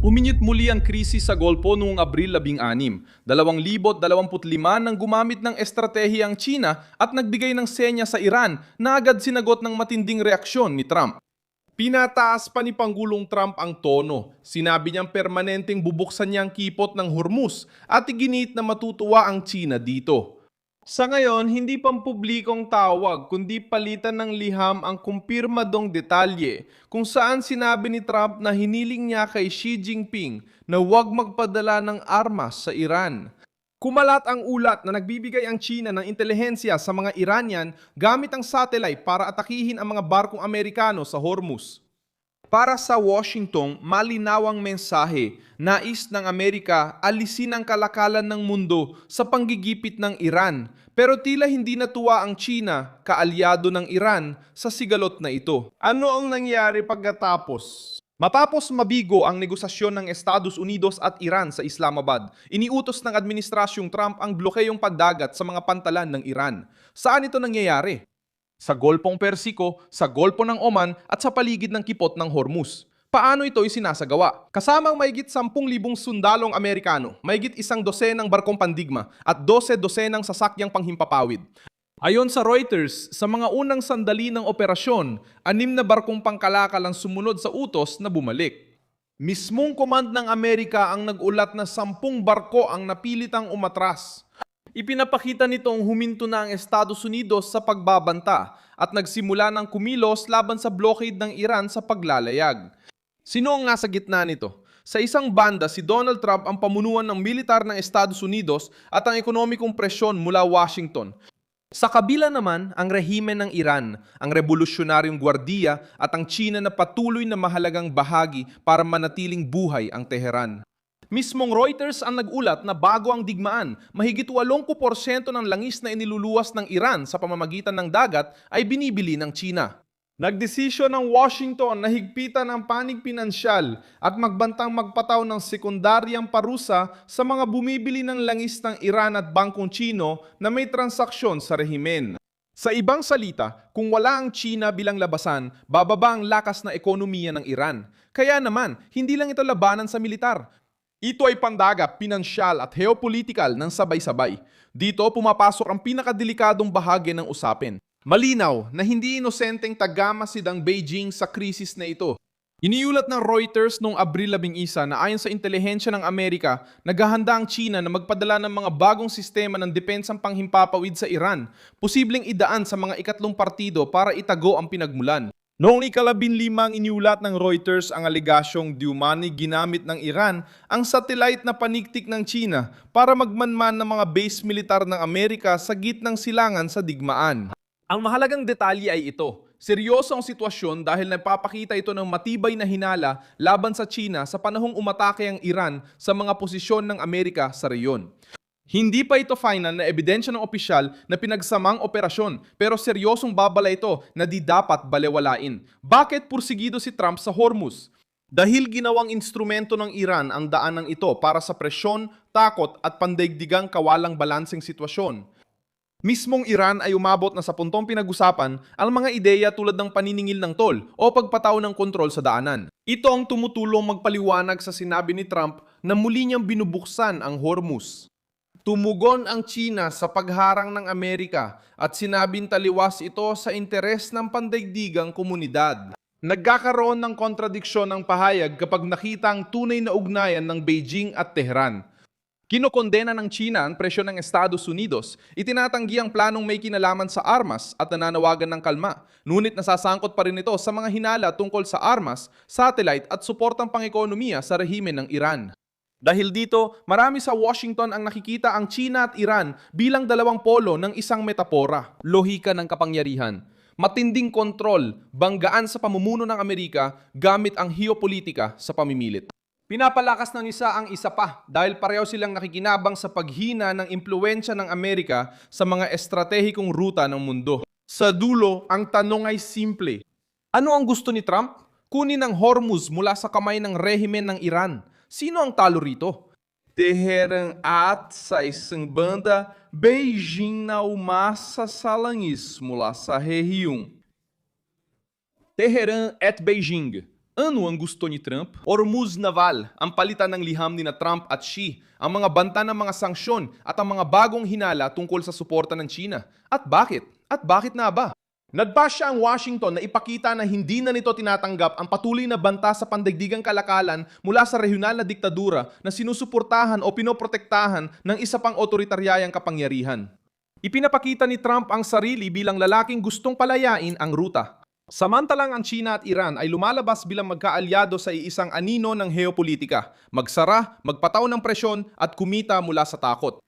Uminit muli ang krisis sa Golpo noong Abril 16, 2025 nang gumamit ng estratehiya ang China at nagbigay ng senya sa Iran na agad sinagot ng matinding reaksyon ni Trump. Pinataas pa ni Pangulong Trump ang tono. Sinabi niyang permanenteng bubuksan niya ang kipot ng Hormuz at iginit na matutuwa ang China dito. Sa ngayon, hindi pampublikong tawag kundi palitan ng liham ang kumpirmadong detalye kung saan sinabi ni Trump na hiniling niya kay Xi Jinping na huwag magpadala ng armas sa Iran. Kumalat ang ulat na nagbibigay ang China ng intelihensya sa mga Iranian gamit ang satellite para atakihin ang mga barkong Amerikano sa Hormuz. Para sa Washington, malinawang mensahe, nais ng Amerika alisin ang kalakalan ng mundo sa panggigipit ng Iran. Pero tila hindi natuwa ang China, kaalyado ng Iran, sa sigalot na ito. Ano ang nangyari pagkatapos? Matapos mabigo ang negosasyon ng Estados Unidos at Iran sa Islamabad, iniutos ng Administrasyong Trump ang blokeyong pagdagat sa mga pantalan ng Iran. Saan ito nangyayari? Sa Golpong Persiko, sa Golpo ng Oman at sa paligid ng kipot ng Hormuz. Paano ito isinasagawa? Kasamang mahigit 10,000 sundalong Amerikano, mahigit 12 barkong pandigma at 12 sasakyang panghimpapawid. Ayon sa Reuters, sa mga unang sandali ng operasyon, 6 na barkong pangkalakal ang sumunod sa utos na bumalik. Mismong command ng Amerika ang nag-ulat na 10 barko ang napilitang umatras. Ipinapakita nitong huminto na ang Estados Unidos sa pagbabanta at nagsimula ng kumilos laban sa blockade ng Iran sa paglalayag. Sino ang nasa gitna nito? Sa isang banda, si Donald Trump ang pamunuan ng militar ng Estados Unidos at ang ekonomikong presyon mula Washington. Sa kabila naman, ang rehimen ng Iran, ang revolusyonaryong gwardiya at ang China na patuloy na mahalagang bahagi para manatiling buhay ang Teheran. Mismong Reuters ang nag-ulat na bago ang digmaan, mahigit 80% ng langis na iniluluwas ng Iran sa pamamagitan ng dagat ay binibili ng China. Nagdesisyon ng Washington na higpitan ang panig pinansyal at magbantang magpataw ng sekundaryang parusa sa mga bumibili ng langis ng Iran at bangkong Chino na may transaksyon sa rehimen. Sa ibang salita, kung wala ang China bilang labasan, bababa ang lakas na ekonomiya ng Iran. Kaya naman, hindi lang ito labanan sa militar. Ito ay pandaga, pinansyal at geopolitikal ng sabay-sabay. Dito pumapasok ang pinakadelikadong bahagi ng usapin. Malinaw na hindi inosenteng tagamasid ang Beijing sa krisis na ito. Iniulat ng Reuters noong Abril 11 na ayon sa intelihensya ng Amerika, naghahanda ang China na magpadala ng mga bagong sistema ng depensang panghimpapawid sa Iran, posibleng idaan sa mga ikatlong partido para itago ang pinagmulan. Noong ika-15 iniulat ng Reuters ang aligasyong di umani ginamit ng Iran ang satellite na paniktik ng China para magmanman ng mga base militar ng Amerika sa gitnang silangan sa digmaan. Ang mahalagang detalye ay ito. Seryoso ang sitwasyon dahil nagpapakita ito ng matibay na hinala laban sa China sa panahong umatake ang Iran sa mga posisyon ng Amerika sa reyon. Hindi pa ito final na ebidensya ng opisyal na pinagsamang operasyon pero seryosong babala ito na di dapat balewalain. Bakit pursigido si Trump sa Hormuz? Dahil ginawang instrumento ng Iran ang daanang ito para sa presyon, takot at pandaigdigang kawalang balanseng sitwasyon. Mismong Iran ay umabot na sa puntong pinag-usapan ang mga ideya tulad ng paniningil ng tol o pagpataw ng kontrol sa daanan. Ito ang tumutulong magpaliwanag sa sinabi ni Trump na muli niyang binubuksan ang Hormuz. Tumugon ang China sa pagharang ng Amerika at sinabing taliwas ito sa interes ng pandaigdigang komunidad. Nagkakaroon ng kontradiksyon ng pahayag kapag nakita ang tunay na ugnayan ng Beijing at Tehran. Kinokondena ng China ang presyon ng Estados Unidos, itinatanggi ang planong may kinalaman sa armas at nananawagan ng kalma. Ngunit nasasangkot pa rin ito sa mga hinala tungkol sa armas, satellite at suportang pang-ekonomiya sa rehimen ng Iran. Dahil dito, marami sa Washington ang nakikita ang China at Iran bilang dalawang polo ng isang metapora, lohika ng kapangyarihan. Matinding kontrol, banggaan sa pamumuno ng Amerika gamit ang geopolitika sa pamimilit. Pinapalakas ng isa ang isa pa dahil pareho silang nakikinabang sa paghina ng impluwensya ng Amerika sa mga estratehikong ruta ng mundo. Sa dulo, ang tanong ay simple. Ano ang gusto ni Trump? Kunin ang Hormuz mula sa kamay ng rehimen ng Iran. Sino ang talo rito? Teheran at sa isang banda, Beijing na umasa sa langis mula sa rehiyon. Teheran at Beijing, Ano ang gusto ni Trump? Hormuz Naval, ang palitan ng liham ni na Trump at Xi, ang mga banta ng mga sanksyon at ang mga bagong hinala tungkol sa suporta ng China. At bakit? At bakit na ba? Nagpasya ang Washington na ipakita na hindi na nito tinatanggap ang patuloy na banta sa pandaigdigang kalakalan mula sa regional na diktadura na sinusuportahan o pinoprotektahan ng isa pang otoritaryang kapangyarihan. Ipinapakita ni Trump ang sarili bilang lalaking gustong palayain ang ruta. Samantalang ang China at Iran ay lumalabas bilang magkaalyado sa iisang anino ng heopolitika, magsara, magpataw ng presyon at kumita mula sa takot.